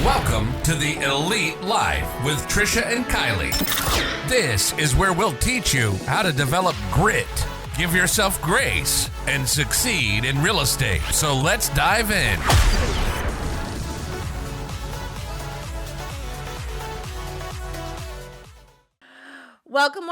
Welcome to the Elite Life with Trisha and Kylee. This is where we'll teach you how to develop grit, give yourself grace, and succeed in real estate. So let's dive in. Welcome,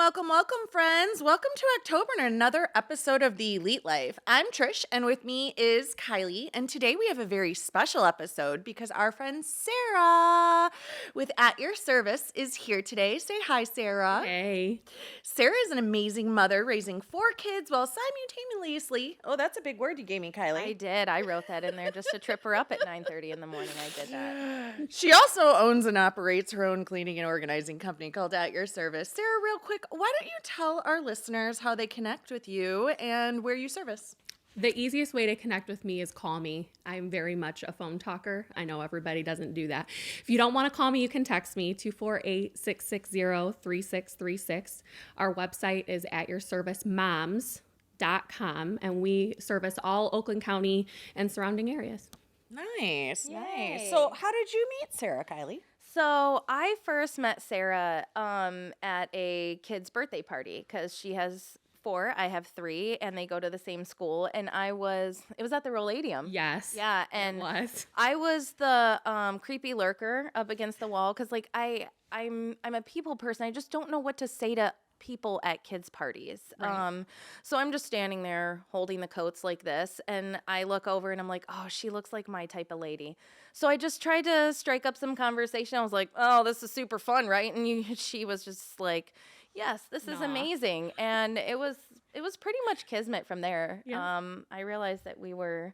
friends. Welcome to October and another episode of the Elite Life. I'm Trish, and with me is Kylee, and today we have a very special episode because our friend Sarah with At Your Service is here today. Say hi, Sarah. Hey. Sarah is an amazing mother, raising 4 kids while simultaneously, oh, that's a big word you gave me, Kylee. I did. I wrote that in there just to trip her up at 9:30 in the morning. I did that. She also owns and operates her own cleaning and organizing company called At Your Service. Sarah, real quick, why don't you tell our listeners how they connect with you and where you service? The easiest way to connect with me is call me. I'm very much a phone talker. I know everybody doesn't do that. If you don't want to call me, you can text me, 248-660-3636. Our website is atyourservicemoms.com, and we service all Oakland County and surrounding areas. Nice. Yay. So how did you meet Sarah, Kylee? So I first met Sarah at a kid's birthday party because she has 4, I have 3, and they go to the same school. And it was at the Roladium. Yes. Yeah, and it was. I was the creepy lurker up against the wall because like I'm a people person. I just don't know what to say to people at kids parties. Right. So I'm just standing there holding the coats like this, and I look over and I'm like, oh, she looks like my type of lady. So I just tried to strike up some conversation. I was like, oh, this is super fun, right? And she was just like, yes, this is amazing. And it was pretty much kismet from there. Yeah. I realized that we were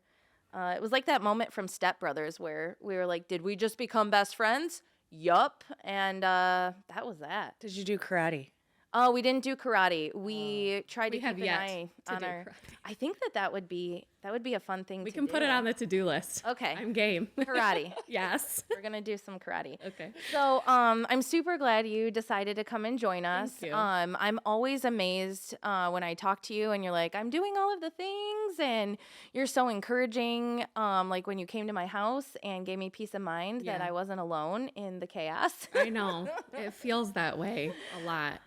it was like that moment from Step Brothers where we were like, did we just become best friends? Yup. And that was that. Did you do karate? Oh, we didn't do karate. We tried to We have keep an yet eye to Oh, on do our. karate. I I think that would be a fun thing. We to can do. put it on the to-do list. Okay. I'm game. Karate. Yes. We're gonna do some karate. Okay. So, I'm super glad you decided to come and join us. Thank you. I'm always amazed when I talk to you and you're like, I'm doing all of the things, and you're so encouraging. Like when you came to my house and gave me peace of mind that Yeah. I wasn't alone in the chaos. I know. It feels that way a lot.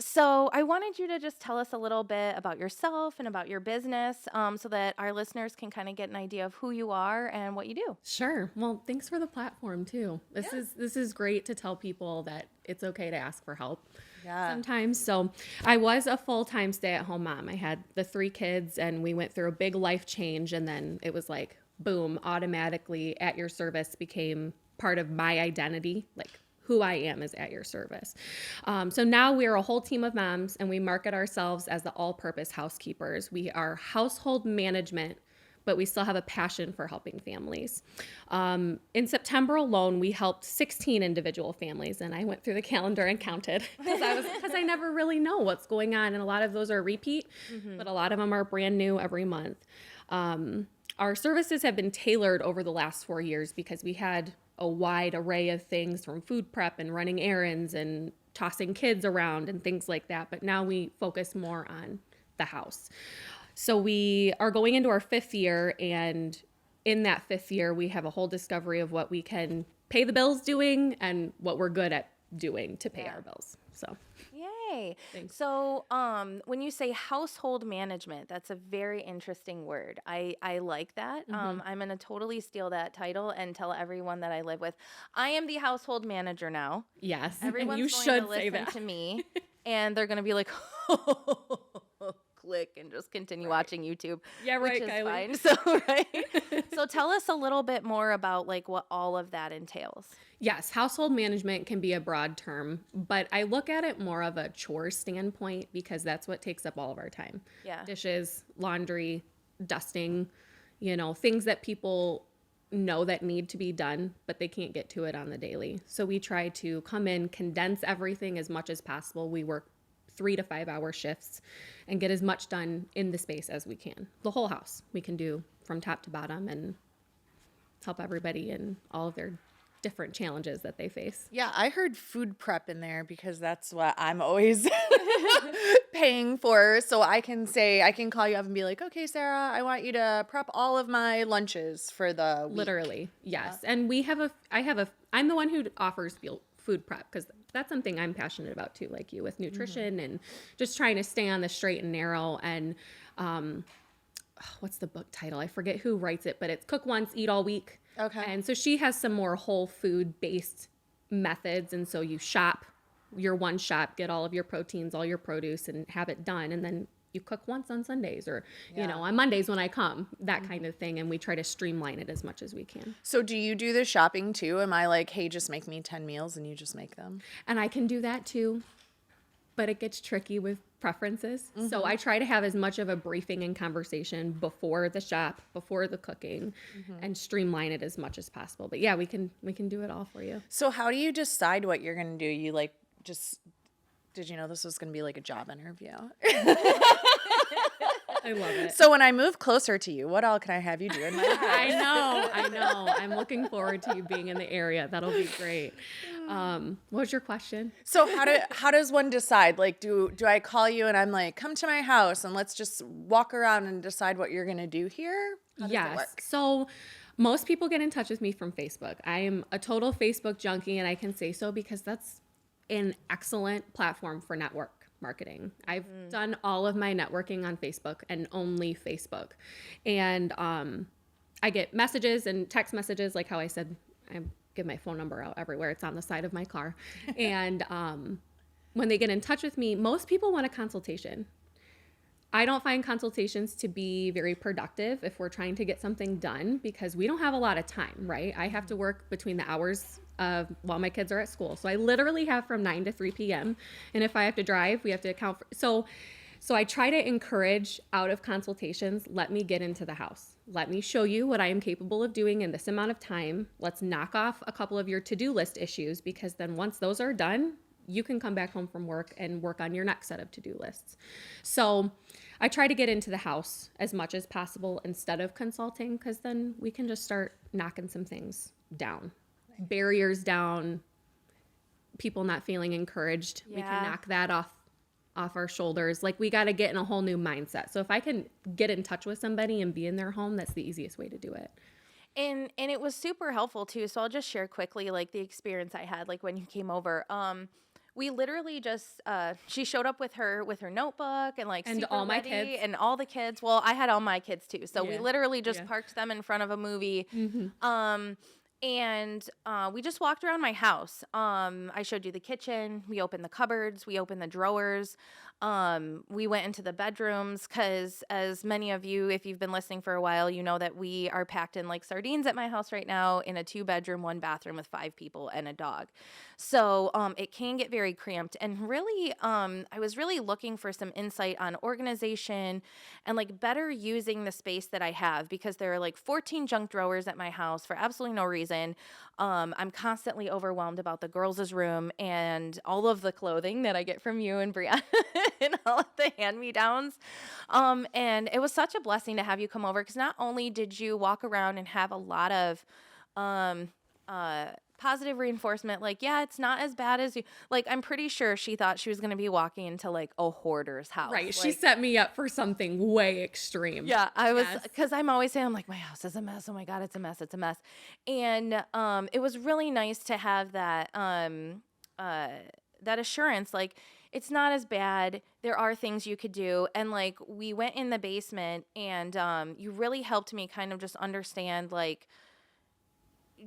So I wanted you to just tell us a little bit about yourself and about your business, so that our listeners can kind of get an idea of who you are and what you do. Sure. Well, thanks for the platform too. This is great to tell people that it's okay to ask for help. Yeah. Sometimes. So I was a full-time stay-at-home mom. I had the 3 kids and we went through a big life change, and then it was like, boom, automatically At Your Service became part of my identity. Like who I am is At Your Service. So now we're a whole team of moms, and we market ourselves as the all-purpose housekeepers. We are household management, but we still have a passion for helping families. In September alone, we helped 16 individual families, and I went through the calendar and counted because I never really know what's going on, and a lot of those are repeat, but a lot of them are brand new every month. Our services have been tailored over the last 4 years because we had a wide array of things, from food prep and running errands and tossing kids around and things like that. But now we focus more on the house. So we are going into our 5th year, and in that 5th year, we have a whole discovery of what we can pay the bills doing and what we're good at doing to pay our bills. So Yay. Thanks. So, when you say household management, that's a very interesting word. I like that. I'm going to totally steal that title and tell everyone that I live with. I am the household manager now. yes, Everyone's and you going should to say listen that. to me, and they're going to be like, click, and just continue watching YouTube. Yeah, right, which is Kylee. fine. So, right. So tell us a little bit more about like what all of that entails. Yes, household management can be a broad term, but I look at it more of a chore standpoint because that's what takes up all of our time. Yeah. Dishes, laundry, dusting, things that people know that need to be done, but they can't get to it on the daily. So we try to come in, condense everything as much as possible. We work 3 to 5 hour shifts and get as much done in the space as we can. The whole house we can do from top to bottom and help everybody in all of their different challenges that they face. Yeah, I heard food prep in there because that's what I'm always paying for. So I can call you up and be like, okay, Sarah, I want you to prep all of my lunches for the week. Literally, yes. Yeah. And I'm the one who offers food prep because that's something I'm passionate about too, like you, with nutrition and just trying to stay on the straight and narrow. And what's the book title? I forget who writes it, but it's Cook Once, Eat All Week. Okay. And so she has some more whole food based methods. And so you shop your one shop, get all of your proteins, all your produce, and have it done. And then you cook once on Sundays or, on Mondays when I come, that kind of thing. And we try to streamline it as much as we can. So do you do the shopping too? Am I like, hey, just make me 10 meals and you just make them? And I can do that too, but it gets tricky with preferences. So I try to have as much of a briefing and conversation before the shop, before the cooking, and streamline it as much as possible. But yeah, we can do it all for you. So how do you decide what you're going to do? You did you know this was going to be like a job interview? I love it. So when I move closer to you, what all can I have you do in my house? I know. I'm looking forward to you being in the area. That'll be great. What was your question? So how does one decide? Like, do I call you and I'm like, come to my house and let's just walk around and decide what you're going to do here? How does it work? So most people get in touch with me from Facebook. I am a total Facebook junkie, and I can say so because that's an excellent platform for network marketing. I've done all of my networking on Facebook and only Facebook. And I get messages and text messages, like how I said, I give my phone number out everywhere. It's on the side of my car. And when they get in touch with me, most people want a consultation. I don't find consultations to be very productive if we're trying to get something done because we don't have a lot of time, right? I have to work between the hours while my kids are at school. So I literally have from 9 to 3 p.m. And if I have to drive, we have to account for. So I try to encourage out of consultations, let me get into the house. Let me show you what I am capable of doing in this amount of time. Let's knock off a couple of your to-do list issues, because then once those are done, you can come back home from work and work on your next set of to-do lists. So I try to get into the house as much as possible instead of consulting, because then we can just start knocking some things down. Barriers down, people not feeling encouraged. Yeah. We can knock that off our shoulders. Like, we got to get in a whole new mindset. So if I can get in touch with somebody and be in their home, that's the easiest way to do it. And it was super helpful too. So I'll just share quickly, like, the experience I had, like, when you came over. We literally just, she showed up with her notebook and like, and all my kids and all the kids. Well, I had all my kids too. So we literally just parked them in front of a movie. And we just walked around my house. I showed you the kitchen. We opened the cupboards. We opened the drawers. We went into the bedrooms because, as many of you, if you've been listening for a while, you know that we are packed in like sardines at my house right now in a 2-bedroom, 1-bathroom with 5 people and a dog. So it can get very cramped. And really, I was really looking for some insight on organization and like better using the space that I have, because there are like 14 junk drawers at my house for absolutely no reason. I'm constantly overwhelmed about the girls' room and all of the clothing that I get from you and Brianna and all of the hand-me-downs. And it was such a blessing to have you come over, because not only did you walk around and have a lot of positive reinforcement, like, yeah, it's not as bad as you, like, I'm pretty sure she thought she was going to be walking into like a hoarder's house. Right. Like, she set me up for something way extreme. Yeah. I was, because I'm always saying, I'm like, my house is a mess. Oh my God, it's a mess. It's a mess. And it was really nice to have that, that assurance, like, it's not as bad. There are things you could do. And like, we went in the basement and you really helped me kind of just understand, like,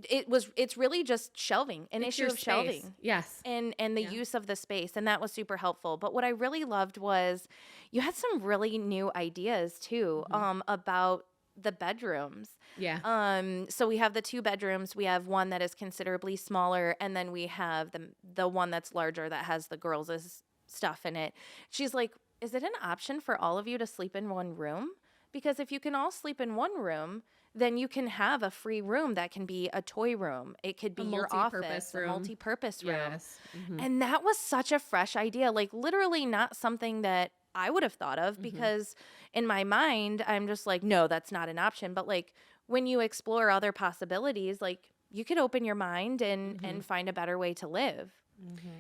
it's really just shelving, an issue of shelving. Yes. And the use of the space. And that was super helpful. But what I really loved was you had some really new ideas too, about the bedrooms. Yeah. So we have the 2 bedrooms. We have one that is considerably smaller, and then we have the one that's larger that has the girls' stuff in it. She's like, is it an option for all of you to sleep in one room? Because if you can all sleep in one room, then you can have a free room that can be a toy room. It could be your office, a multi-purpose room. Yes. And that was such a fresh idea, like literally not something that I would have thought of, because in my mind, I'm just like, no, that's not an option. But like, when you explore other possibilities, like, you could open your mind and find a better way to live.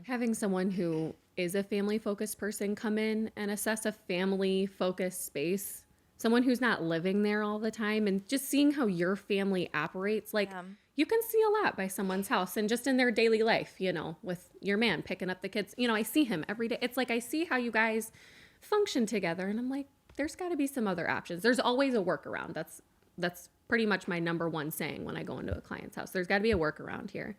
Having someone who is a family-focused person come in and assess a family-focused space, someone who's not living there all the time, and just seeing how your family operates, like you can see a lot by someone's house and just in their daily life, you know, with your man picking up the kids. You know, I see him every day. It's like I see how you guys function together, and I'm like, there's got to be some other options. There's always a workaround. That's pretty much my number one saying when I go into a client's house. There's got to be a workaround here.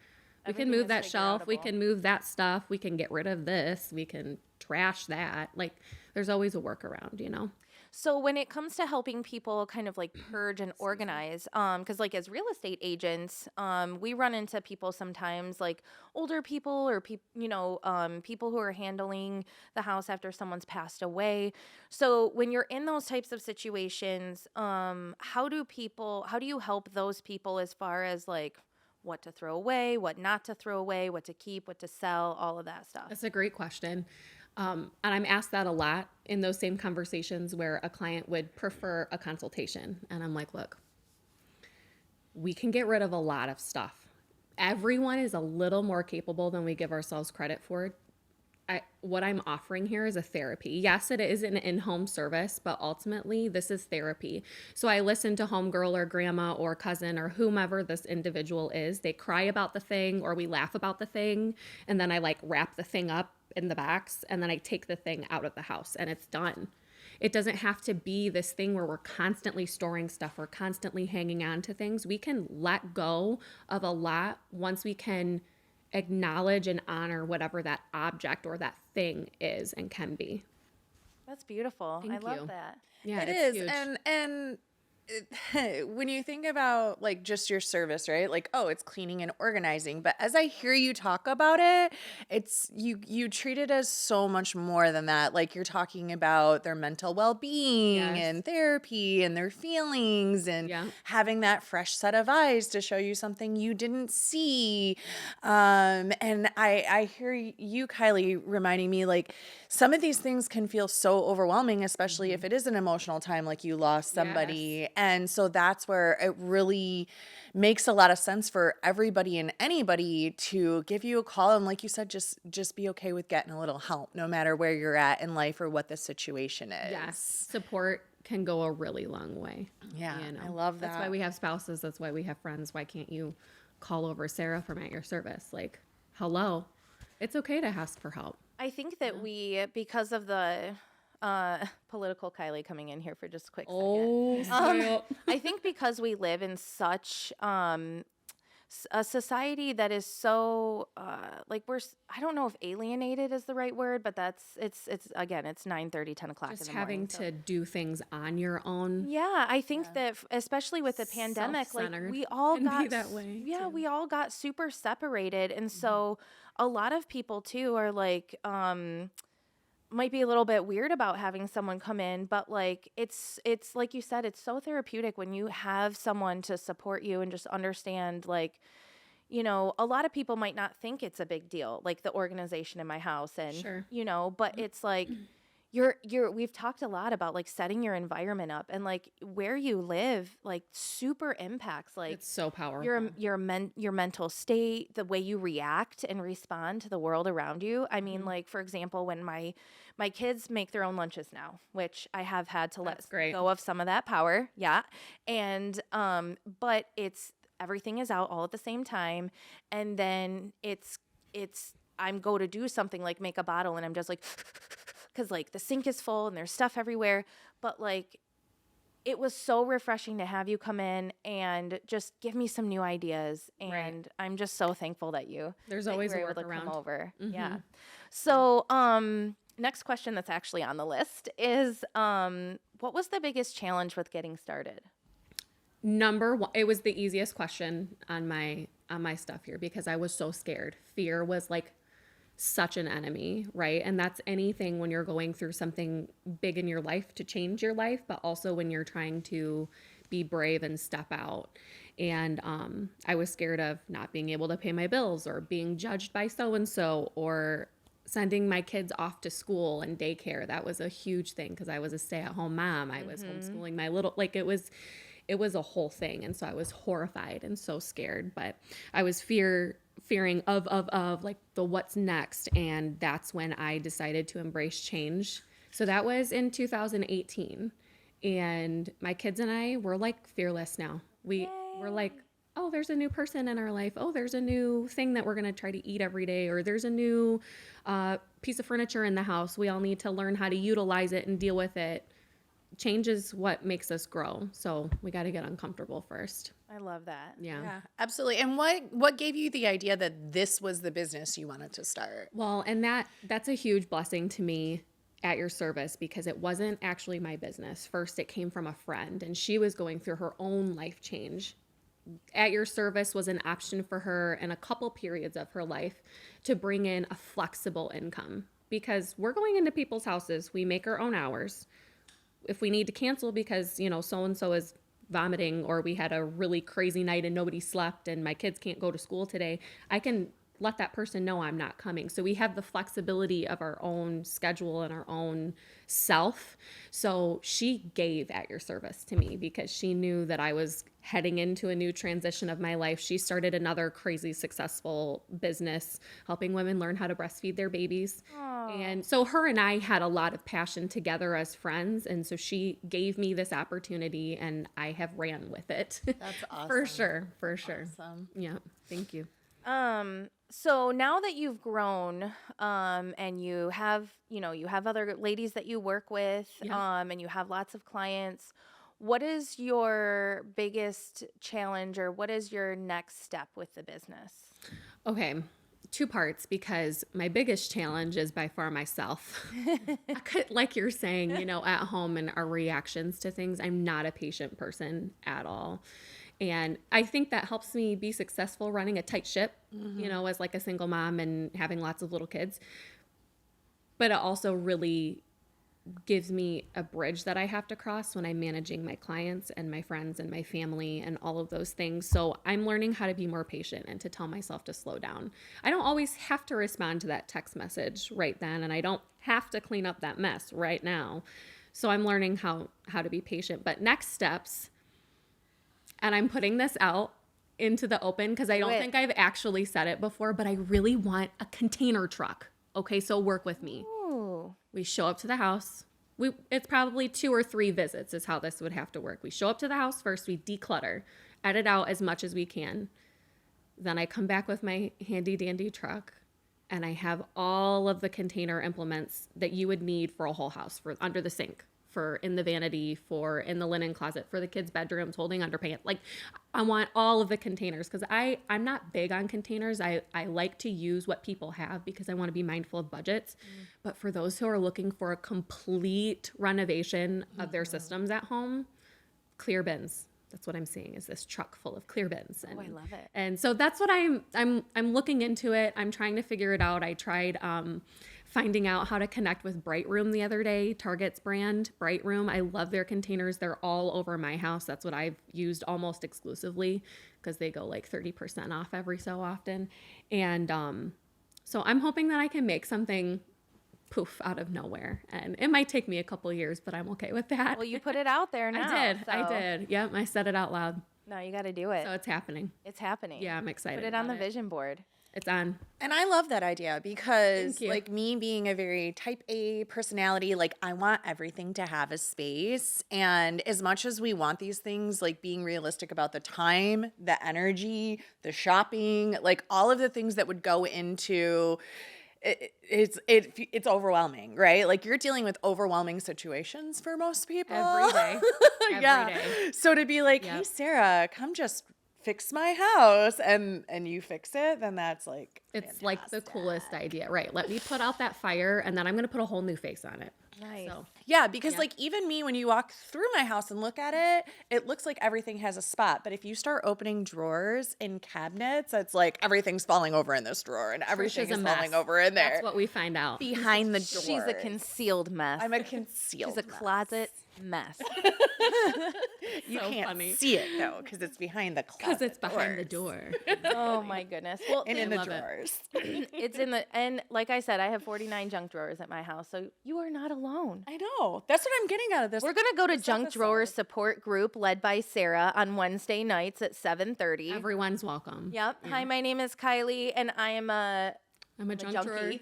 We can move that shelf. We can move that stuff. We can get rid of this. We can trash that. Like, there's always a workaround, you know? So when it comes to helping people kind of like purge and organize, because like as real estate agents, we run into people sometimes, like older people or people who are handling the house after someone's passed away. So when you're in those types of situations, how do you help those people as far as like what to throw away, what not to throw away, what to keep, what to sell, all of that stuff? That's a great question. And I'm asked that a lot in those same conversations where a client would prefer a consultation. And I'm like, look, we can get rid of a lot of stuff. Everyone is a little more capable than we give ourselves credit for. What I'm offering here is a therapy. Yes, it is an in-home service, but ultimately this is therapy. So I listen to homegirl or grandma or cousin or whomever this individual is. They cry about the thing or we laugh about the thing. And then I like wrap the thing up in the box and then I take the thing out of the house and it's done. It doesn't have to be this thing where we're constantly storing stuff or constantly hanging on to things. We can let go of a lot once we can acknowledge and honor whatever that object or that thing is and can be. That's beautiful. Thank I love you. that. Yeah, it is. Huge. And when you think about like just your service, right? Like, oh, it's cleaning and organizing. But as I hear you talk about it, it's you treat it as so much more than that. Like you're talking about their mental well-being and therapy and their feelings and having that fresh set of eyes to show you something you didn't see. And I hear you, Kylee, reminding me like some of these things can feel so overwhelming, especially if it is an emotional time, like you lost somebody. Yes. And so that's where it really makes a lot of sense for everybody and anybody to give you a call. And like you said, just be okay with getting a little help, no matter where you're at in life or what the situation is. Yes. Support can go a really long way. Yeah. You know? I love that. That's why we have spouses. That's why we have friends. Why can't you call over Sarah from At Your Service? Like, hello. It's okay to ask for help. I think that we, because of the political Kylee coming in here for just a quick second. I think because we live in such a society that is so like I don't know if alienated is the right word, but it's again, it's 9:30, 10 o'clock just in the morning. Just having to do things on your own. Yeah, I think that especially with the pandemic, like we all got that way. Yeah, too. we all got super separated, and so a lot of people too are like might be a little bit weird about having someone come in, but like it's like you said, it's so therapeutic when you have someone to support you and just understand, like, you know, a lot of people might not think it's a big deal, like the organization in my house and you know, but it's like we've talked a lot about like setting your environment up and like where you live, like super impacts like it's so powerful. Your mental state, the way you react and respond to the world around you. I mean, like for example, when my kids make their own lunches now, which I have had to let go of some of that power. Yeah. And but everything is out all at the same time, and then I'm go to do something like make a bottle and I'm just like because like the sink is full and there's stuff everywhere. But like it was so refreshing to have you come in and just give me some new ideas. And I'm just so thankful that there's always you a were able to workaround. come over. Mm-hmm. Yeah. So next question that's actually on the list is what was the biggest challenge with getting started? Number one, it was the easiest question on my stuff here because I was so scared. Fear was like such an enemy, right? And that's anything when you're going through something big in your life to change your life, but also when you're trying to be brave and step out. And I was scared of not being able to pay my bills or being judged by so-and-so or sending my kids off to school and daycare. That was a huge thing because I was a stay-at-home mom. I was homeschooling my little, like it was it was a whole thing. And so I was horrified and so scared, but I was fearing of like the what's next. And that's when I decided to embrace change. So that was in 2018. And my kids and I were like fearless now. We're like, oh, there's a new person in our life. Oh, there's a new thing that we're going to try to eat every day. Or there's a new piece of furniture in the house. We all need to learn how to utilize it and deal with it. Change is what makes us grow. So we got to get uncomfortable first. I love that. Yeah, absolutely. And what gave you the idea that this was the business you wanted to start? Well, and that's a huge blessing to me at your service, because it wasn't actually my business. First, it came from a friend, and she was going through her own life change. At your service was an option for her in a couple periods of her life to bring in a flexible income, because we're going into people's houses. We make our own hours. If we need to cancel because, so-and-so is vomiting, or we had a really crazy night and nobody slept and my kids can't go to school today, I can let that person know I'm not coming. So we have the flexibility of our own schedule and our own self. So she gave at your service to me because she knew that I was heading into a new transition of my life. She started another crazy successful business helping women learn how to breastfeed their babies. Aww. And so her and I had a lot of passion together as friends. And so she gave me this opportunity and I have ran with it. That's awesome. For sure. Awesome. Yeah. Thank you. So now that you've grown, and you have other ladies that you work with, and you have lots of clients, what is your biggest challenge, or what is your next step with the business? Okay. 2 parts, because my biggest challenge is by far myself. Like you're saying, at home and our reactions to things, I'm not a patient person at all. And I think that helps me be successful running a tight ship, as like a single mom and having lots of little kids. But it also really gives me a bridge that I have to cross when I'm managing my clients and my friends and my family and all of those things. So I'm learning how to be more patient and to tell myself to slow down. I don't always have to respond to that text message right then, and I don't have to clean up that mess right now. So I'm learning how to be patient. But next steps, and I'm putting this out into the open because I don't think I've actually said it before, but I really want a container truck. Okay, so work with me. Ooh. We show up to the house. It's probably 2 or 3 visits is how this would have to work. We show up to the house first. We declutter, edit out as much as we can. Then I come back with my handy dandy truck, and I have all of the container implements that you would need for a whole house, for under the sink, for in the vanity, for in the linen closet, for the kids' bedrooms, holding underpants. Like, I want all of the containers because I'm not big on containers. I like to use what people have because I want to be mindful of budgets. But for those who are looking for a complete renovation of their systems at home, clear bins. That's what I'm seeing, is this truck full of clear bins. And, I love it. And so that's what I'm looking into it. I'm trying to figure it out. I tried finding out how to connect with Bright Room the other day, Target's brand, Bright Room. I love their containers. They're all over my house. That's what I've used almost exclusively because they go like 30% off every so often. And so I'm hoping that I can make something poof out of nowhere. And it might take me a couple years, but I'm okay with that. Well, you put it out there now. I did. Yep, I said it out loud. No, you got to do it. So it's happening. It's happening. Yeah, I'm excited. Put it on the vision board. It's on. And I love that idea because, like, me being a very type A personality, like, I want everything to have a space. And as much as we want these things, like, being realistic about the time, the energy, the shopping, like, all of the things that would go into it's overwhelming, right? Like, you're dealing with overwhelming situations for most people. Every day. Every day. So to be like, hey, Sarah, come just fix my house, and you fix it, then that's like it's fantastic. Like the coolest idea, right? Let me put out that fire, and then I'm gonna put a whole new face on it. Nice. So, yeah, because like even me, when you walk through my house and look at it, it looks like everything has a spot. But if you start opening drawers and cabinets, it's like everything's falling over in this drawer and everything is falling over in there. That's what we find out. Behind the door. She's a concealed mess. I'm a concealed She's a closet mess. You so can't funny. see it though, because it's behind the closet. Because it's behind the door. Oh my goodness. Well, and in the drawers. It's in the, and like I said, I have 49 junk drawers at my house, so you are not alone. alone. I know. That's what I'm getting out of this. We're going to go to Junk episode. Drawer Support Group led by Sarah on Wednesday nights at 7:30. Everyone's welcome. Yep. Yeah. Hi, my name is Kylee, and I'm a junkie.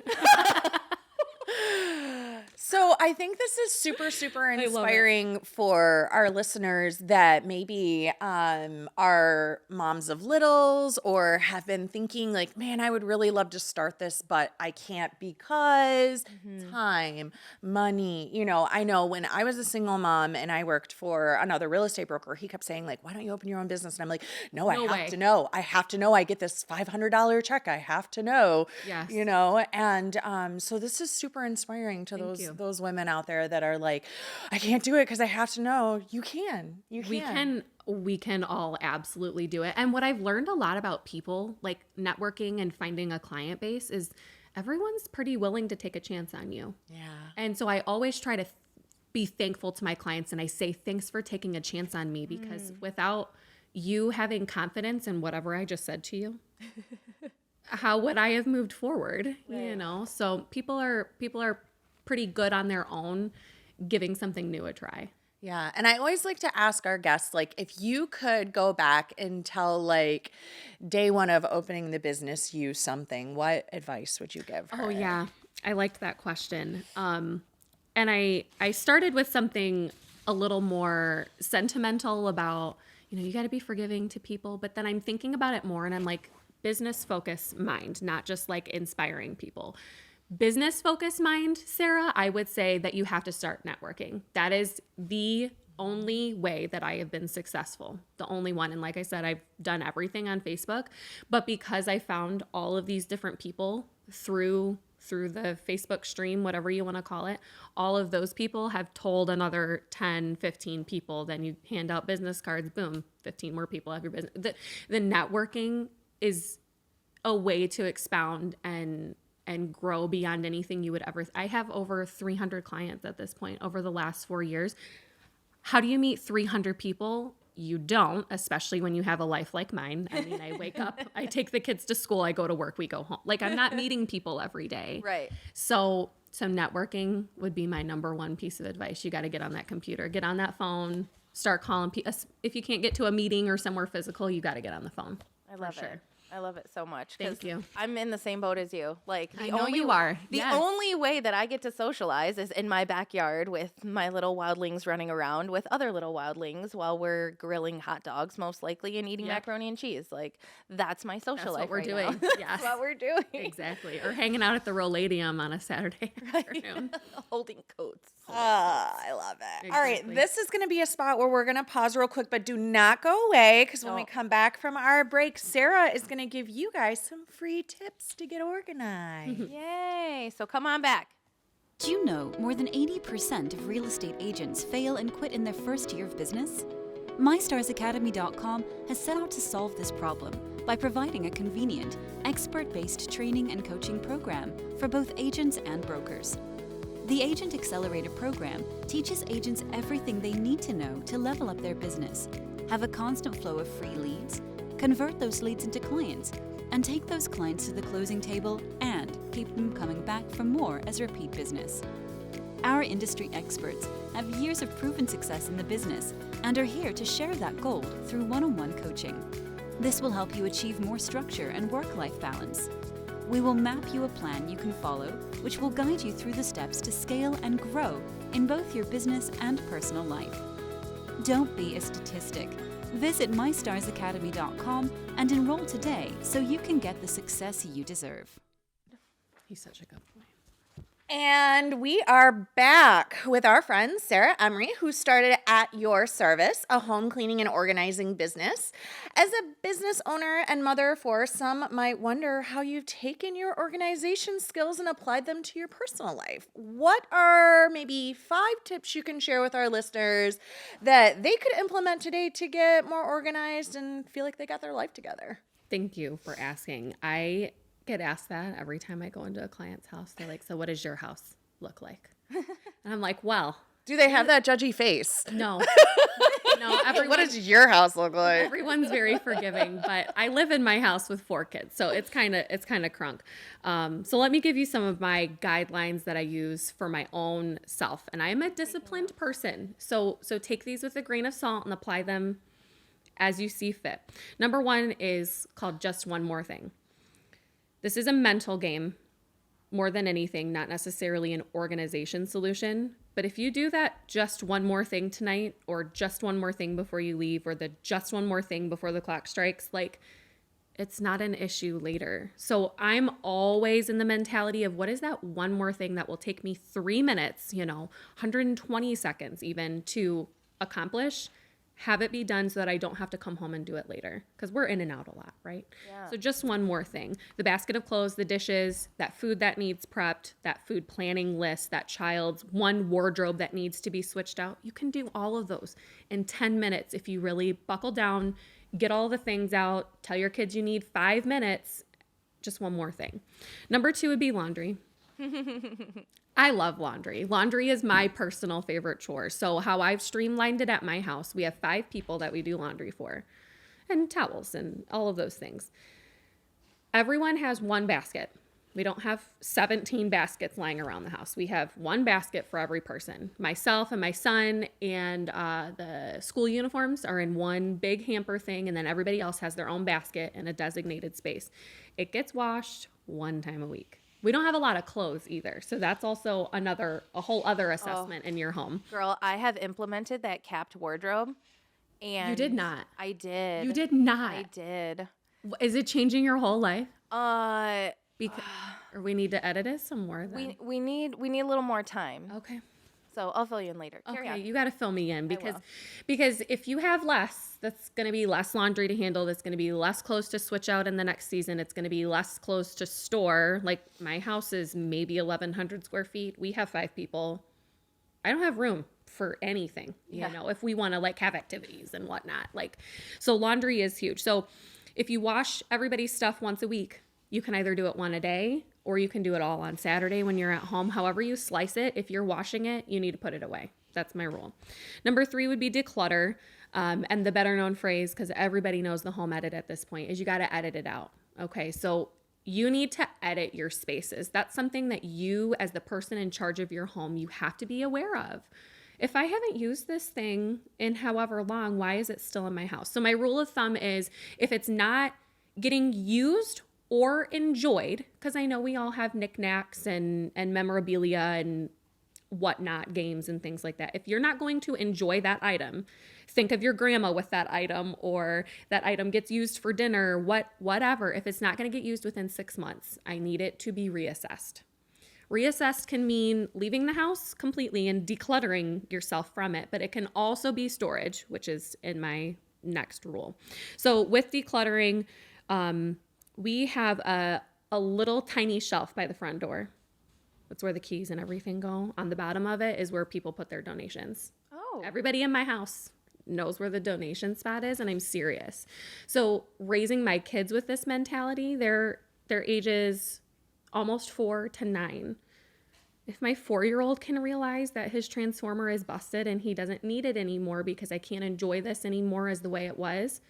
So I think this is super, super inspiring for our listeners that maybe are moms of littles or have been thinking like, man, I would really love to start this, but I can't because time, money. You know, I know when I was a single mom and I worked for another real estate broker, he kept saying like, why don't you open your own business? And I'm like, no, I have to know. I have to know. I get this $500 check. I have to know. Yes. You know, and so this is super inspiring to those women out there that are like, I can't do it because I have to know. You can. We can all absolutely do it. And what I've learned a lot about people, like networking and finding a client base, is everyone's pretty willing to take a chance on you. Yeah. And so I always try to be thankful to my clients, and I say, thanks for taking a chance on me, because without you having confidence in whatever I just said to you, how would I have moved forward? Right. You know? So people are pretty good on their own giving something new a try. Yeah. And I always like to ask our guests, like, if you could go back and tell like day one of opening the business you something, what advice would you give her? Oh yeah. I liked that question. And I started with something a little more sentimental about, you know, you got to be forgiving to people, but then I'm thinking about it more and I'm like, business focus mind, not just like inspiring people. Business focus mind, Sarah, I would say that you have to start networking. That is the only way that I have been successful. The only one. And like I said, I've done everything on Facebook, but because I found all of these different people through the Facebook stream, whatever you want to call it, all of those people have told another 10, 15 people. Then you hand out business cards, boom, 15 more people have your business. The networking is a way to expound and grow beyond anything you would ever. I have over 300 clients at this point over the last 4 years. How do you meet 300 people? You don't, especially when you have a life like mine. I mean, I wake up, I take the kids to school, I go to work, we go home. Like, I'm not meeting people every day. Right. So networking would be my number one piece of advice. You got to get on that computer, get on that phone, start calling people. If you can't get to a meeting or somewhere physical, you got to get on the phone. I love it. I love it so much. Thank you. I'm in the same boat as you. Like, I know you are. The only way that I get to socialize is in my backyard with my little wildlings running around with other little wildlings while we're grilling hot dogs, most likely, and eating macaroni and cheese. Like, that's my social life. That's what we're doing. Yes. That's what we're doing. Exactly. Or hanging out at the Roladium on a Saturday afternoon. Holding coats. I love it. Exactly. All right, this is going to be a spot where we're going to pause real quick, but do not go away, because when we come back from our break, Sarah is going to give you guys some free tips to get organized. Yay. So come on back. Do you know more than 80% of real estate agents fail and quit in their first year of business? MyStarsAcademy.com has set out to solve this problem by providing a convenient, expert-based training and coaching program for both agents and brokers. The Agent Accelerator program teaches agents everything they need to know to level up their business, have a constant flow of free leads, convert those leads into clients, and take those clients to the closing table and keep them coming back for more as repeat business. Our industry experts have years of proven success in the business and are here to share that gold through one-on-one coaching. This will help you achieve more structure and work-life balance. We will map you a plan you can follow, which will guide you through the steps to scale and grow in both your business and personal life. Don't be a statistic. Visit MyStarsAcademy.com and enroll today so you can get the success you deserve. He's such a good boy. And we are back with our friend Sarah Emiry, who started At Your Service, a home cleaning and organizing business. As a business owner and mother for some might wonder how you've taken your organization skills and applied them to your personal life. What are maybe 5 tips you can share with our listeners that they could implement today to get more organized and feel like they got their life together? Thank you for asking. I get asked that every time I go into a client's house. They're like, so what does your house look like? And I'm like, well. Do they have that judgy face? No. No, everyone, What does your house look like? everyone's very forgiving, but I live in my house with 4 kids, so it's kind of crunk. So let me give you some of my guidelines that I use for my own self, and I am a disciplined person, so take these with a grain of salt and apply them as you see fit. Number 1 is called just one more thing. This is a mental game more than anything, not necessarily an organization solution. But if you do that just one more thing tonight, or just one more thing before you leave, or the just one more thing before the clock strikes, like, it's not an issue later. So I'm always in the mentality of what is that one more thing that will take me 3 minutes, 120 seconds even to accomplish. Have it be done so that I don't have to come home and do it later, because we're in and out a lot, right? Yeah. So just one more thing. The basket of clothes, the dishes, that food that needs prepped, that food planning list, that child's one wardrobe that needs to be switched out. You can do all of those in 10 minutes if you really buckle down, get all the things out, tell your kids you need 5 minutes. Just one more thing. Number 2 would be laundry. I love laundry. Laundry is my personal favorite chore. So how I've streamlined it at my house, we have 5 people that we do laundry for, and towels and all of those things. Everyone has one basket. We don't have 17 baskets lying around the house. We have one basket for every person. Myself and my son and the school uniforms are in one big hamper thing, and then everybody else has their own basket in a designated space. It gets washed 1 time a week. We don't have a lot of clothes either. So that's also a whole other assessment in your home. Girl, I have implemented that capped wardrobe. And you did not. I did. You did not. I did. Is it changing your whole life? Because or we need to edit it some more then. we need a little more time. Okay. So I'll fill you in later. Carry on. You got to fill me in because if you have less, that's going to be less laundry to handle. That's going to be less clothes to switch out in the next season. It's going to be less clothes to store. Like, my house is maybe 1,100 square feet. We have 5 people. I don't have room for anything, if we want to have activities and whatnot. So laundry is huge. So if you wash everybody's stuff once a week, you can either do it 1 a day, or you can do it all on Saturday when you're at home. However you slice it, if you're washing it, you need to put it away. That's my rule. Number 3 would be declutter. And the better known phrase, because everybody knows the home edit at this point, is you got to edit it out. Okay, so you need to edit your spaces. That's something that you, as the person in charge of your home, you have to be aware of. If I haven't used this thing in however long, why is it still in my house? So my rule of thumb is, if it's not getting used or enjoyed, because I know we all have knickknacks and memorabilia and whatnot, games and things like that. If you're not going to enjoy that item, think of your grandma with that item, or that item gets used for dinner, whatever. If it's not going to get used within 6 months, I need it to be reassessed. Reassessed can mean leaving the house completely and decluttering yourself from it, but it can also be storage, which is in my next rule. So with decluttering, we have a little tiny shelf by the front door. That's where the keys and everything go. On the bottom of it is where people put their donations. Oh. Everybody in my house knows where the donation spot is, and I'm serious. So raising my kids with this mentality, their ages almost 4 to 9. If my 4-year-old can realize that his transformer is busted and he doesn't need it anymore because I can't enjoy this anymore as the way it was,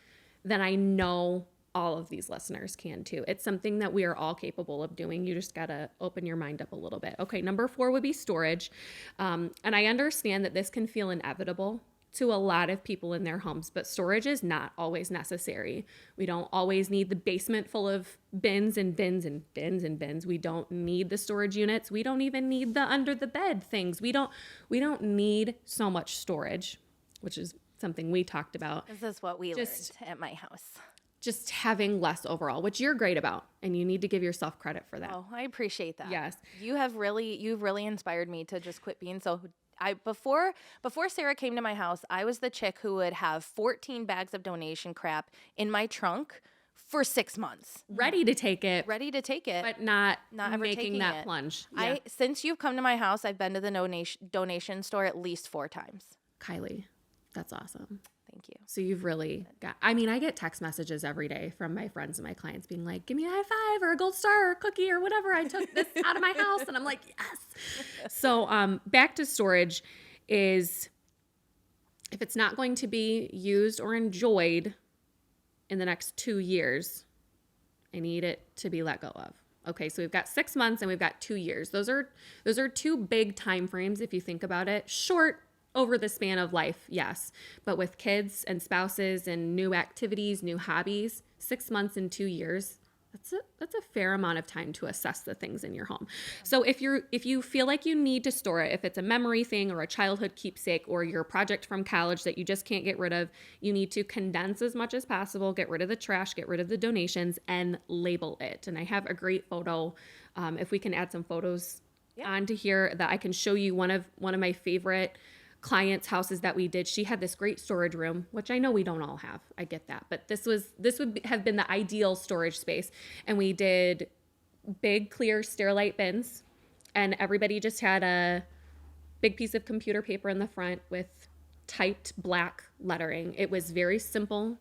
then I know all of these listeners can too. It's something that we are all capable of doing. You just got to open your mind up a little bit. Okay, number 4 would be storage. And I understand that this can feel inevitable to a lot of people in their homes, but storage is not always necessary. We don't always need the basement full of bins and bins and bins and bins. We don't need the storage units. We don't even need the under the bed things. We don't need so much storage, which is something we talked about. This is what we learned at my house. Just having less overall, which you're great about, and you need to give yourself credit for that. Oh, I appreciate that. Yes. You've really inspired me to just quit being so. Before Sarah came to my house, I was the chick who would have 14 bags of donation crap in my trunk for 6 months. Ready to take it. But not ever making that it. plunge. Yeah. Since you've come to my house, I've been to the donation store at least 4 times. Kylee, that's awesome. Thank you. So you've really got, I get text messages every day from my friends and my clients being like, give me a high five or a gold star or a cookie or whatever. I took this out of my house. And I'm like, yes. So back to storage is if it's not going to be used or enjoyed in the next 2 years, I need it to be let go of. Okay, so we've got 6 months and we've got 2 years. Those are two big time frames if you think about it. Short over the span of life, yes. But with kids and spouses and new activities, new hobbies, 6 months and 2 years, that's a fair amount of time to assess the things in your home. So if you feel like you need to store it, if it's a memory thing or a childhood keepsake or your project from college that you just can't get rid of, you need to condense as much as possible, get rid of the trash, get rid of the donations, and label it. And I have a great photo. If we can add some photos onto here that I can show you one of my favorite clients' houses that we did. She had this great storage room, which I know we don't all have. I get that. But this would have been the ideal storage space. And we did big, clear Sterilite bins. And everybody just had a big piece of computer paper in the front with typed black lettering. It was very simple,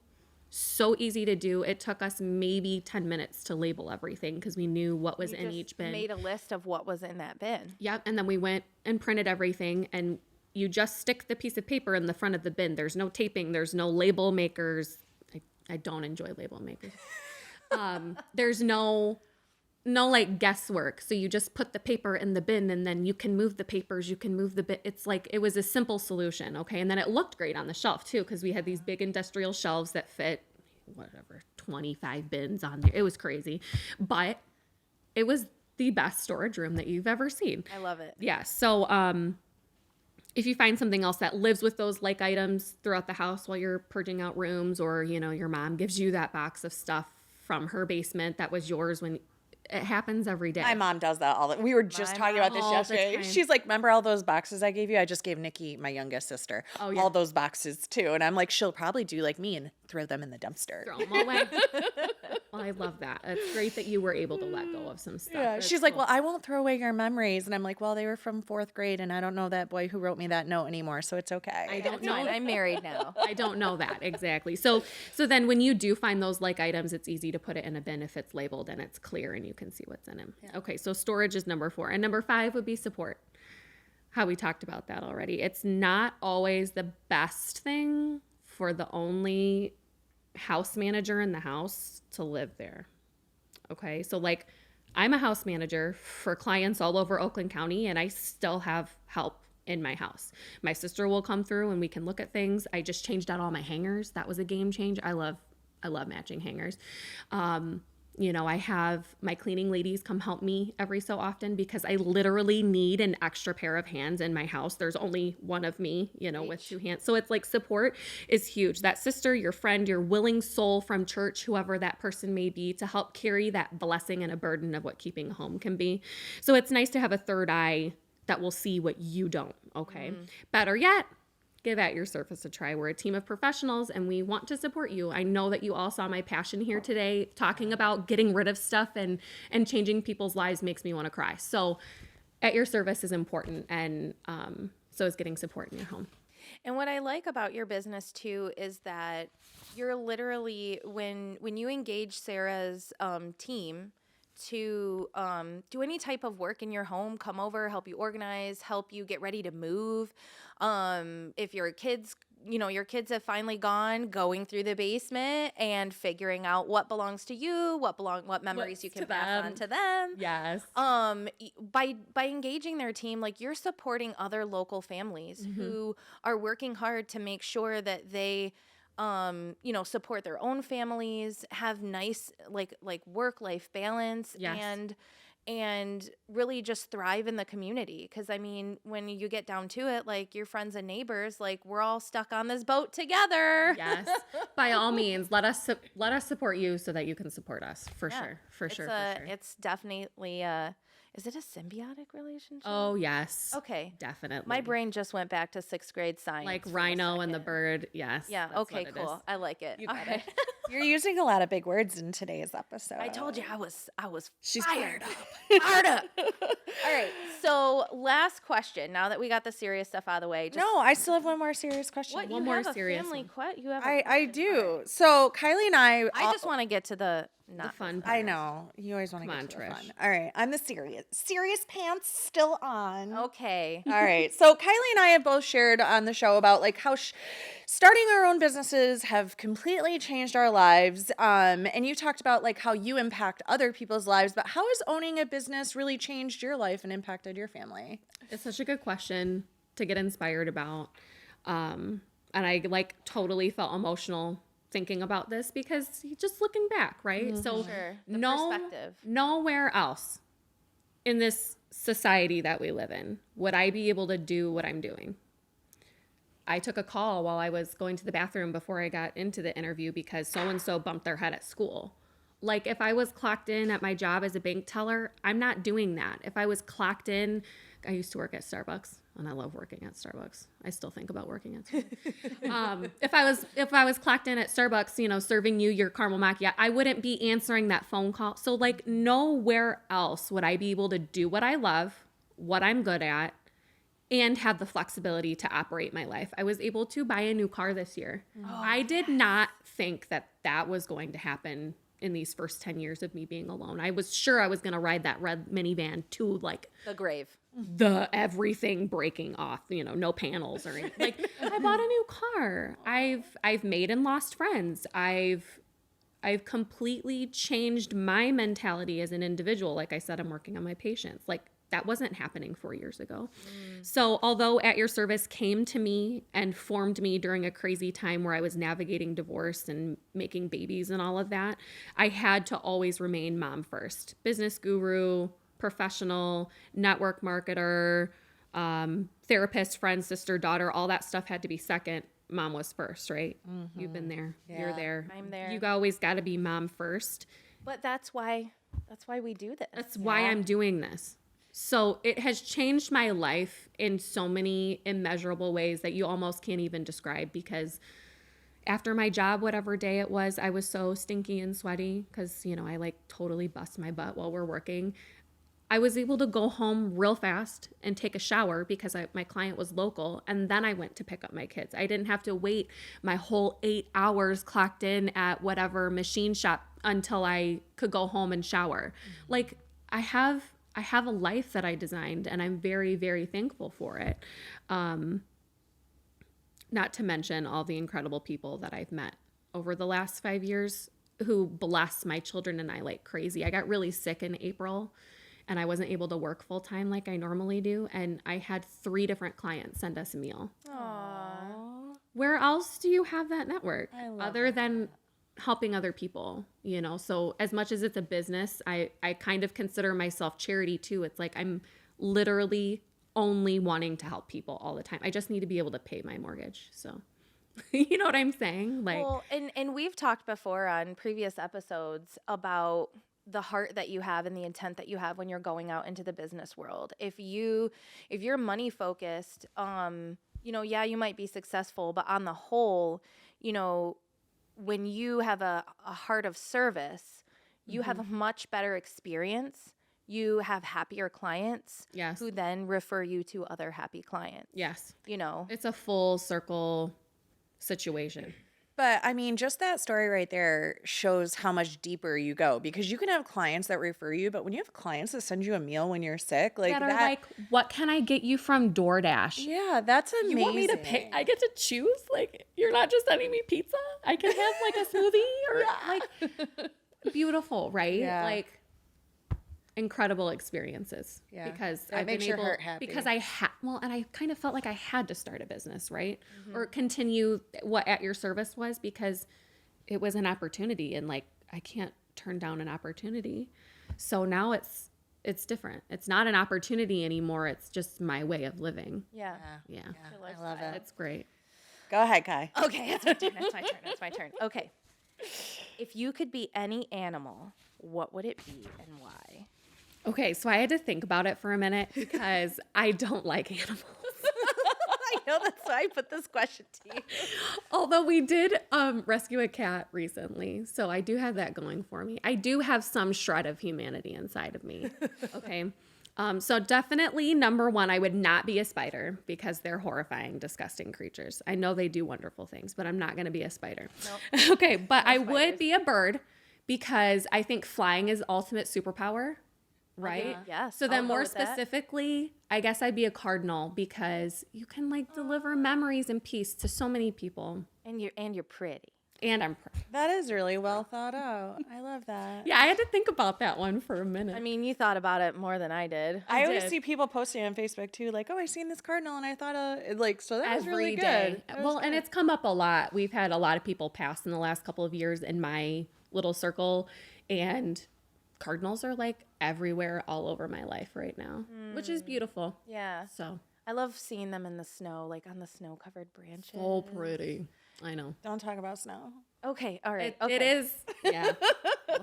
so easy to do. It took us maybe 10 minutes to label everything because we knew what was in each bin. Made a list of what was in that bin. Yep. And then we went and printed everything, and you just stick the piece of paper in the front of the bin. There's no taping. There's no label makers. I don't enjoy label makers. There's no like guesswork. So you just put the paper in the bin, and then you can move the papers. You can move the bin. It's like, it was a simple solution. Okay. And then it looked great on the shelf too, because we had these big industrial shelves that fit 25 bins on there. It was crazy, but it was the best storage room that you've ever seen. I love it. Yeah. So, if you find something else that lives with those like items throughout the house while you're purging out rooms, or, your mom gives you that box of stuff from her basement that was yours when it happens every day. My mom does that all the. We were just talking about this yesterday. She's like, remember all those boxes I gave you? I just gave Nikki, my youngest sister, all those boxes too. And I'm like, she'll probably do like me and throw them in the dumpster. Throw them away. Well, I love that. It's great that you were able to let go of some stuff. Yeah, she's like, well, I won't throw away your memories. And I'm like, well, they were from 4th grade, and I don't know that boy who wrote me that note anymore, so it's okay. I don't know. I'm married now. I don't know that. Exactly. So then when you do find those like items, it's easy to put it in a bin if it's labeled and it's clear and you can see what's in them. Yeah. Okay, so storage is number 4. And number 5 would be support. How we talked about that already. It's not always the best thing for the only house manager in the house to live there. Okay, so like, I'm a house manager for clients all over Oakland County, and I still have help in my house. My sister will come through and we can look at things. I just changed out all my hangers. That was a game change. I love matching hangers. I have my cleaning ladies come help me every so often because I literally need an extra pair of hands in my house. There's only one of me, with 2 hands. So it's like, support is huge. That sister, your friend, your willing soul from church, whoever that person may be, to help carry that blessing and a burden of what keeping a home can be. So it's nice to have a third eye that will see what you don't. Okay. Better yet, give At Your Service a try. We're a team of professionals and we want to support you. I know that you all saw my passion here today. Talking about getting rid of stuff and changing people's lives makes me want to cry. So At Your Service is important, and so is getting support in your home. And what I like about your business too is that you're literally, when you engage Sarah's team to do any type of work in your home, come over, help you organize, help you get ready to move. If your kids have finally gone, going through the basement and figuring out what belongs to you, what memories you can pass on to them. Yes. By engaging their team, like, you're supporting other local families who are working hard to make sure that they support their own families, have nice like work-life balance, yes, and really just thrive in the community. Because I mean, when you get down to it, like, your friends and neighbors, like, we're all stuck on this boat together. Yes, by all means, let us support you so that you can support us. For sure. It's definitely is it a symbiotic relationship? Oh, yes. Okay. Definitely. My brain just went back to 6th grade science. Like Rhino and the bird. Yes. Yeah. Okay, cool. I like it. You got it. You're using a lot of big words in today's episode. I told you I was She's fired up. All right. So, last question. Now that we got the serious stuff out of the way. No, I still have one more serious question. What? One you more have serious a family one. You have I do. So Kylie and I just want to get to the not The fun business. I know. You always want to Come get on, to the Trish. fun. All right. I'm the serious pants still on. Okay. All right. So Kylee and I have both shared on the show about like how starting our own businesses have completely changed our lives. And you talked about like how you impact other people's lives, but how has owning a business really changed your life and impacted your family? It's such a good question to get inspired about. And I like totally felt emotional thinking about this because just looking back, right? So Sure. The perspective. nowhere else in this society that we live in would I be able to do what I'm doing. I took a call while I was going to the bathroom before I got into the interview because so-and-so bumped their head at school. Like if I was clocked in at my job as a bank teller, I'm not doing that. If I was clocked in, I used to work at Starbucks and I love working at Starbucks. I still think about working at Starbucks. If I was clocked in at Starbucks, you know, serving you your caramel macchiato, I wouldn't be answering that phone call. So like nowhere else would I be able to do what I love, what I'm good at, and have the flexibility to operate my life. I was able to buy a new car this year. I did not think that that was going to happen in these first 10 years of me being alone. I was sure I was going to ride that red minivan to like The grave. the everything breaking off, you know, no panels or anything. Like I bought a new car. I've made and lost friends. I've completely changed my mentality as an individual. Like I said, I'm working on my patience. Like that wasn't happening 4 years ago. So although At Your Service came to me and formed me during a crazy time where I was navigating divorce and making babies and all of that, I had to always remain mom first. Business guru, professional, network marketer, therapist, friend, sister, daughter, all that stuff had to be second. Mom was first, right? You've been there. Yeah. You're there. I'm there. You always got to be mom first. But that's why we do this. That's why I'm doing this. So it has changed my life in so many immeasurable ways that you almost can't even describe, because after my job, whatever day it was, I was so stinky and sweaty because, you know, I like totally bust my butt while we're working. I was able to go home real fast and take a shower because my client was local. And then I went to pick up my kids. I didn't have to wait my whole 8 hours clocked in at whatever machine shop until I could go home and shower. Like I have a life that I designed, and I'm very, very thankful for it. Not to mention all the incredible people that I've met over the last 5 years who bless my children and I like crazy. I got really sick in April and I wasn't able to work full time like I normally do. And I had 3 different clients send us a meal. Aww. Where else do you have that network other that. than helping other people, you know? So as much as it's a business, I kind of consider myself charity too. It's like I'm literally only wanting to help people all the time. I just need to be able to pay my mortgage. So you know what I'm saying? Like, Well, and we've talked before on previous episodes about the heart that you have and the intent that you have when you're going out into the business world. If you're money focused, you know, yeah, you might be successful, but on the whole, you know, when you have a heart of service, you have a much better experience. You have happier clients, yes, who then refer you to other happy clients. yes, You know, it's a full circle situation. But I mean, just that story right there shows how much deeper you go, because you can have clients that refer you, but when you have clients that send you a meal when you're sick, like that are like, what can I get you from DoorDash? yeah, that's amazing. You want me to pay? I get to choose? Like, you're not just sending me pizza? I can have like a smoothie or like beautiful, right? Yeah. Like incredible experiences. Yeah. Because That I've makes been your able, heart happy. because I and I kind of felt like I had to start a business, right? Or continue what At Your Service was, because it was an opportunity, and like I can't turn down an opportunity. So now it's different. It's not an opportunity anymore. It's just my way of living. yeah. Yeah. I love it. It's great. Go ahead, Kai. Okay, it's my turn. It's my turn. Okay. If you could be any animal, what would it be and why? Okay, so I had to think about it for a minute because I don't like animals. I know, that's why I put this question to you. Although we did rescue a cat recently, so I do have that going for me. I do have some shred of humanity inside of me. Okay. So definitely number 1, I would not be a spider because they're horrifying, disgusting creatures. I know they do wonderful things, but I'm not going to be a spider. Nope. Okay, but I would be a bird because I think flying is ultimate superpower, right? Yes. So then I'll go more with that. specifically, I guess I'd be a cardinal because you can like deliver memories and peace to so many people. And you're pretty. And I'm That is really well thought out. I love that. yeah, I had to think about that one for a minute. I mean, you thought about it more than I did. I always did. see people posting on Facebook too, like, "Oh, I seen this cardinal," and I thought, so that was really every day. good. That was Well, and good. it's come up a lot. We've had a lot of people pass in the last couple of years in my little circle, and cardinals are like everywhere all over my life right now, which is beautiful. Yeah. So I love seeing them in the snow, like on the snow-covered branches. so pretty. I know. Don't talk about snow. Okay, all right. It is. Yeah.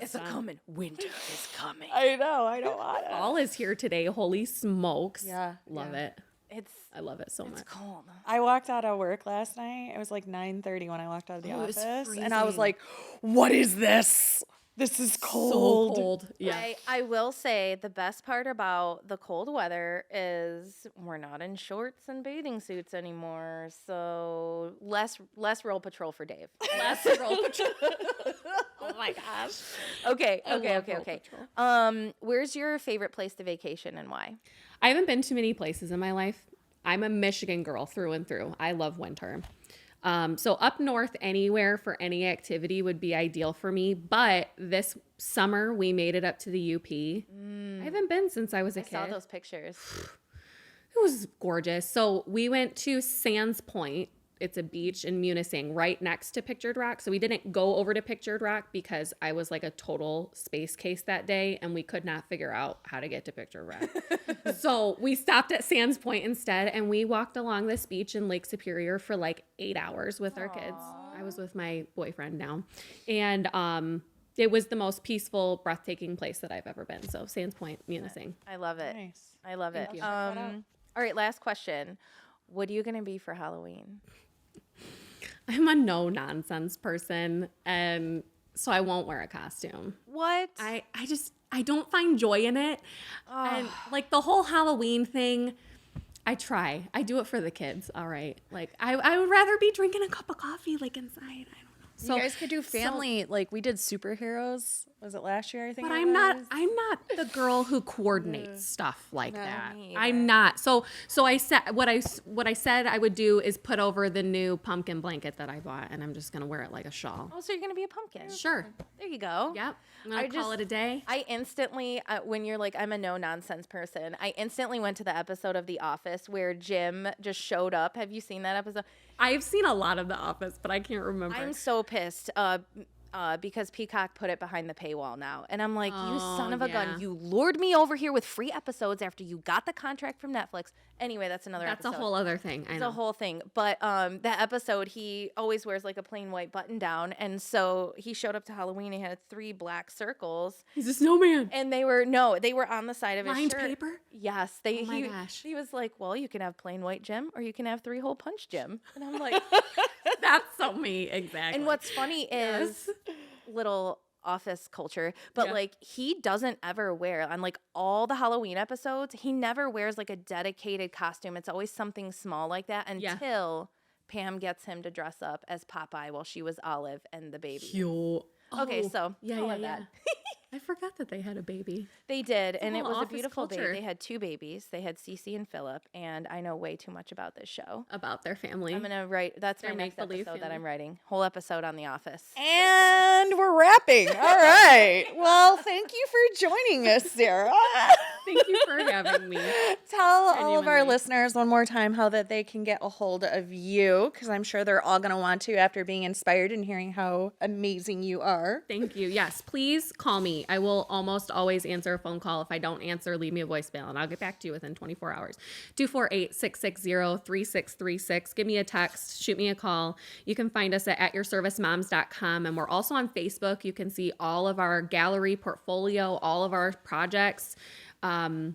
It's coming. Winter is coming. I know. I don't want it. Fall is here today. Holy smokes. Yeah, Love it. It's I love it so much. cold. I walked out of work last night. It was like 9:30 when I walked out of the Oh, it was office, and I was freezing. like, "What is this? This is cold." So cold. Yeah. I will say the best part about the cold weather is we're not in shorts and bathing suits anymore. So less roll patrol for Dave. Less roll patrol. Oh my gosh. Okay. love roll patrol. Where's your favorite place to vacation and why? I haven't been to many places in my life. I'm a Michigan girl through and through. I love winter. So up north anywhere for any activity would be ideal for me. But this summer we made it up to the UP. I haven't been since I was a I kid. saw those pictures. It was gorgeous. So we went to Sands Point. It's a beach in Munising right next to Pictured Rock. So we didn't go over to Pictured Rock because I was like a total space case that day and we could not figure out how to get to Pictured Rock. So we stopped at Sands Point instead and we walked along this beach in Lake Superior for like 8 hours with our kids. I was with my boyfriend now. And it was the most peaceful, breathtaking place that I've ever been. So Sands Point, Munising. I love it. Nice. I love it. you. Check that out. All right, last question. What are you going to be for Halloween? I'm a no nonsense person, and so I won't wear a costume. What? I don't find joy in it. And like the whole Halloween thing, I try. I do it for the kids, all right. Like I would rather be drinking a cup of coffee like inside. I don't know. So you guys could do family, like we did superheroes. Was it last year? I think. but it I'm not was? the girl who coordinates stuff like that. me I'm not. So I said what I said I would do is put over the new pumpkin blanket that I bought, and I'm just gonna wear it like a shawl. Oh, so you're going to be a pumpkin. Sure. There you go. Yep. I'm gonna call it a day. I instantly, when you're like, I'm a no nonsense person, I instantly went to the episode of The Office where Jim just showed up. Have you seen that episode? I've seen a lot of The Office, but I can't remember. I'm so pissed because Peacock put it behind the paywall now. And I'm like, you son of a gun. You lured me over here with free episodes after you got the contract from Netflix. Anyway, that's another That's episode. a whole other thing. I It's know. a whole thing. But that episode, he always wears like a plain white button down. And so he showed up to Halloween. He had 3 black circles. He's a snowman. And they were on the side of his Lined shirt. paper? Yes. Oh my gosh. He was like, well, you can have plain white Jim or you can have 3-hole punch Jim. And I'm like, That's so me, exactly. and what's funny is little office culture, but Yeah. like he doesn't ever wear on like all the Halloween episodes, he never wears like a dedicated costume. It's always something small like that until Pam gets him to dress up as Popeye while she was Olive and the baby. Cute. Okay, Oh, so yeah, I'll yeah, let yeah. that. I forgot that they had a baby. They did, and it whole was a office beautiful baby. culture. They had 2 babies. They had Cece and Philip, and I know way too much about this show. About their family. I'm gonna write. That's Their my next make-believe episode that family. I'm writing. Whole episode on The Office. And we're wrapping. All right. Well, thank you for joining us, Sarah. Thank you for having me. Tell all of our Genuinely. listeners one more time how that they can get a hold of you, because I'm sure they're all going to want to after being inspired and hearing how amazing you are. Thank you. Yes, please call me. I will almost always answer a phone call. If I don't answer, leave me a voicemail and I'll get back to you within 24 hours. 248-660-3636. Give me a text, shoot me a call. You can find us at yourservicemoms.com, and we're also on Facebook. You can see all of our gallery portfolio, all of our projects, and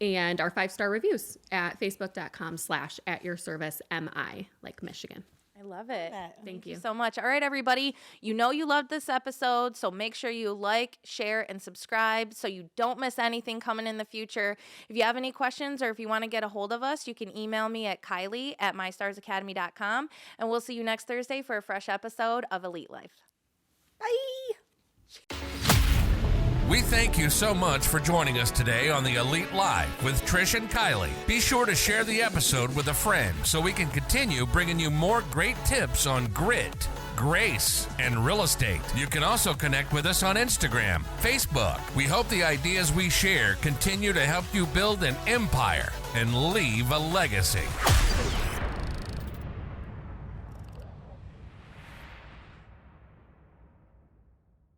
our 5-star reviews at facebook.com/@yourservicemi, like Michigan. I love it. Thank you. So much. All right, everybody. You know you loved this episode, so make sure you like, share, and subscribe so you don't miss anything coming in the future. If you have any questions or if you want to get a hold of us, you can email me at Kylee@mystarsacademy.com, and we'll see you next Thursday for a fresh episode of Elite Life. Bye. We thank you so much for joining us today on the Elite Live with Trish and Kylee. Be sure to share the episode with a friend so we can continue bringing you more great tips on grit, grace, and real estate. You can also connect with us on Instagram, Facebook. We hope the ideas we share continue to help you build an empire and leave a legacy.